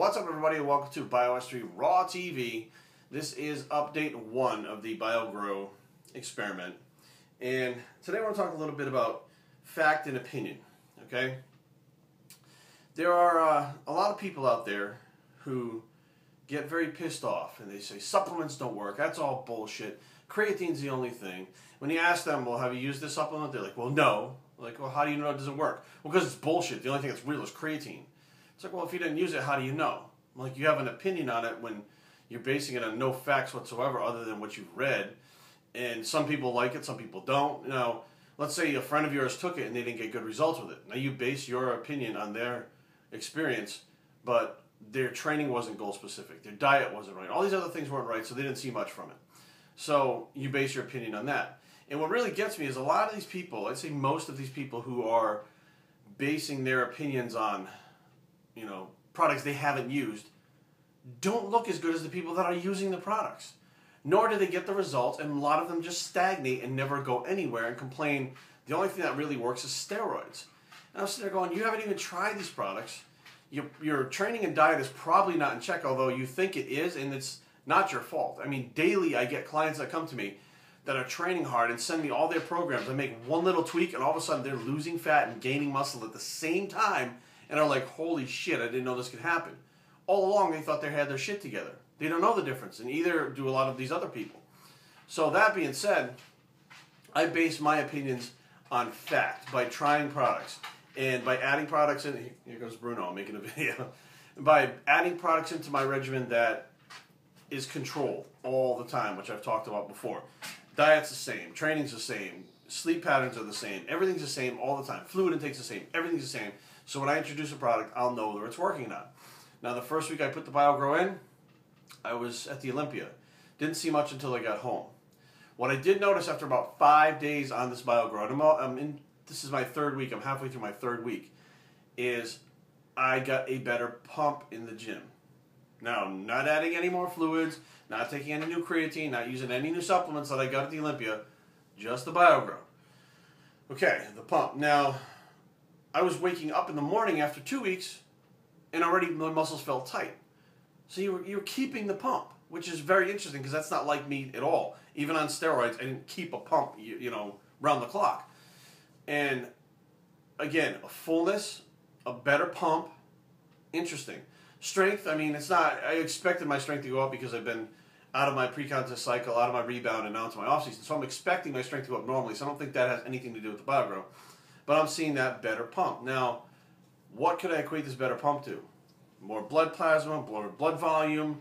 What's up, everybody, and welcome to Bios3 Raw TV. This is update 1 of the BioGrow experiment. And today I want to talk a little bit about fact and opinion, okay? There are a lot of people out there who get very pissed off, and they say, supplements don't work, that's all bullshit, creatine's the only thing. When you ask them, well, have you used this supplement? They're like, well, no. Like, well, how do you know it doesn't work? Well, because it's bullshit. The only thing that's real is creatine. It's like, well, if you didn't use it, how do you know? Like, you have an opinion on it when you're basing it on no facts whatsoever other than what you've read. And some people like it, some people don't. Now, let's say a friend of yours took it and they didn't get good results with it. Now, you base your opinion on their experience, but their training wasn't goal specific. Their diet wasn't right. All these other things weren't right, so they didn't see much from it. So you base your opinion on that. And what really gets me is a lot of these people, I'd say most of these people who are basing their opinions on, products they haven't used, don't look as good as the people that are using the products. Nor do they get the results, and a lot of them just stagnate and never go anywhere and complain the only thing that really works is steroids. And I'm sitting there going, you haven't even tried these products. Your training and diet is probably not in check, although you think it is, and it's not your fault. I mean, daily I get clients that come to me that are training hard and send me all their programs. I make one little tweak, and all of a sudden they're losing fat and gaining muscle at the same time, and are like, holy shit, I didn't know this could happen. All along, they thought they had their shit together. They don't know the difference, and either do a lot of these other people. So that being said, I base my opinions on fact by trying products. And by adding products in, here goes Bruno, I'm making a video. By adding products into my regimen that is controlled all the time, which I've talked about before. Diet's the same, training's the same, sleep patterns are the same, everything's the same all the time. Fluid intake's the same, everything's the same. So when I introduce a product, I'll know whether it's working or not. Now, the first week I put the BioGrow in, I was at the Olympia. Didn't see much until I got home. What I did notice after about 5 days on this BioGrow, this is my third week, I'm halfway through my third week, is I got a better pump in the gym. Now, I'm not adding any more fluids, not taking any new creatine, not using any new supplements that I got at the Olympia, just the BioGrow. Okay, the pump. Now, I was waking up in the morning after 2 weeks, and already my muscles felt tight. So you're keeping the pump, which is very interesting because that's not like me at all. Even on steroids, I didn't keep a pump, round the clock. And again, a fullness, a better pump, interesting. Strength, it's not, I expected my strength to go up because I've been out of my pre-contest cycle, out of my rebound, and now into my off-season. So I'm expecting my strength to go up normally, so I don't think that has anything to do with the BioGrow. But I'm seeing that better pump. Now, what could I equate this better pump to? More blood plasma, more blood volume,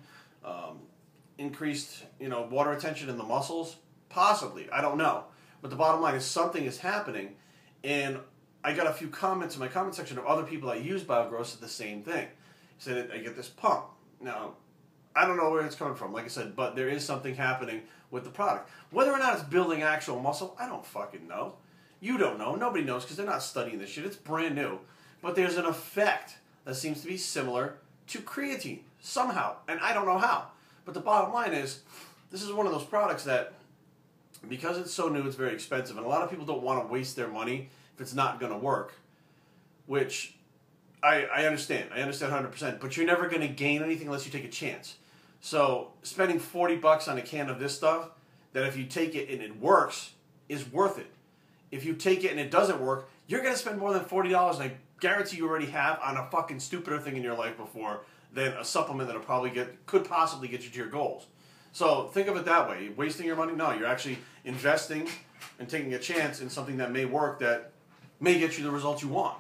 increased, water retention in the muscles? Possibly, I don't know. But the bottom line is something is happening, and I got a few comments in my comment section of other people that use BioGrow said the same thing. Said, I get this pump. Now, I don't know where it's coming from, like I said, but there is something happening with the product. Whether or not it's building actual muscle, I don't fucking know. You don't know. Nobody knows because they're not studying this shit. It's brand new. But there's an effect that seems to be similar to creatine somehow, and I don't know how. But the bottom line is, this is one of those products that, because it's so new, it's very expensive, and a lot of people don't want to waste their money if it's not going to work, which I understand. I understand 100%, but you're never going to gain anything unless you take a chance. So spending 40 bucks on a can of this stuff, that if you take it and it works, is worth it. If you take it and it doesn't work, you're going to spend more than $40, and I guarantee you already have on a fucking stupider thing in your life before than a supplement that could possibly get you to your goals. So think of it that way. You're wasting your money? No, you're actually investing and taking a chance in something that may work, that may get you the results you want.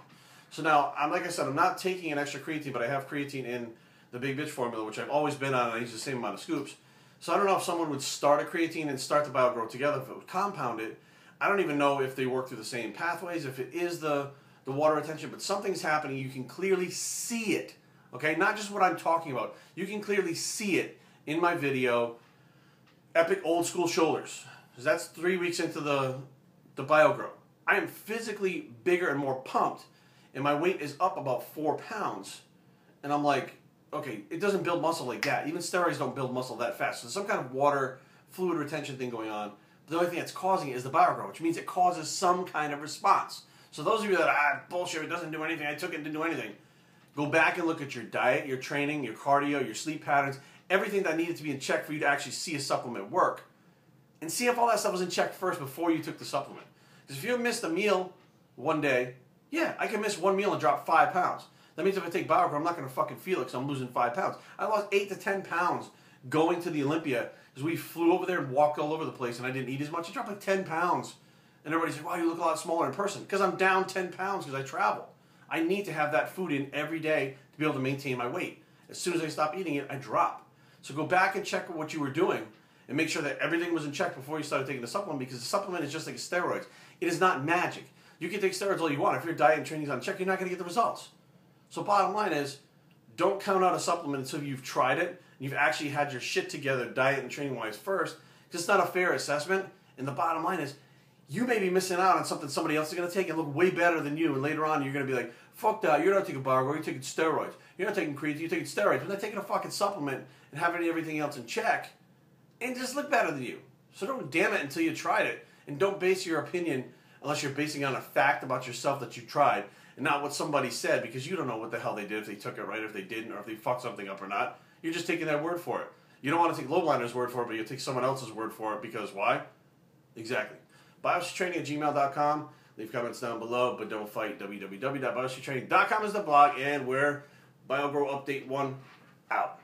So now, like I said, I'm not taking an extra creatine, but I have creatine in the Big Bitch formula, which I've always been on, and I use the same amount of scoops. So I don't know if someone would start a creatine and start the BioGrow together, if it would compound it. I don't even know if they work through the same pathways, if it is the water retention, but something's happening. You can clearly see it, okay? Not just what I'm talking about. You can clearly see it in my video, Epic Old School Shoulders. Because that's 3 weeks into the BioGrow. I am physically bigger and more pumped, and my weight is up about 4 pounds. And I'm like, okay, it doesn't build muscle like that. Even steroids don't build muscle that fast. So there's some kind of water, fluid retention thing going on. The only thing that's causing it is the BioGrow, which means it causes some kind of response. So those of you that are, bullshit, it doesn't do anything, I took it and didn't do anything, Go back and look at your diet, your training, your cardio, your sleep patterns, everything that needed to be in check for you to actually see a supplement work. And see if all that stuff was in check first before you took the supplement. Because if you missed a meal one day, yeah, I can miss one meal and drop 5 pounds. That means if I take BioGrow, I'm not going to fucking feel it because I'm losing 5 pounds. I lost 8 to 10 pounds going to the Olympia because we flew over there and walked all over the place and I didn't eat as much. I dropped like 10 pounds. And everybody said, wow, you look a lot smaller in person. Because I'm down 10 pounds because I travel. I need to have that food in every day to be able to maintain my weight. As soon as I stop eating it, I drop. So go back and check what you were doing and make sure that everything was in check before you started taking the supplement, because the supplement is just like steroids. It is not magic. You can take steroids all you want. If your diet and training is on check, you're not going to get the results. So bottom line is, don't count out a supplement until you've tried it and you've actually had your shit together diet and training wise first, because it's not a fair assessment. And the bottom line is, you may be missing out on something somebody else is going to take and look way better than you, and later on you're going to be like, fuck that, you're not taking BioGrow, you're taking steroids. You're not taking creatine, you're taking steroids. But they're taking a fucking supplement and having everything else in check and just look better than you. So don't damn it until you tried it, and don't base your opinion unless you're basing it on a fact about yourself that you tried and not what somebody said, because you don't know what the hell they did, if they took it right, if they didn't, or if they fucked something up or not. You're just taking their word for it. You don't want to take Lowliner's word for it, but you'll take someone else's word for it, because why? Exactly. Biostreetraining@gmail.com. Leave comments down below, but don't fight. www.biostreetraining.com is the blog, and we're BioGrow Update 1 out.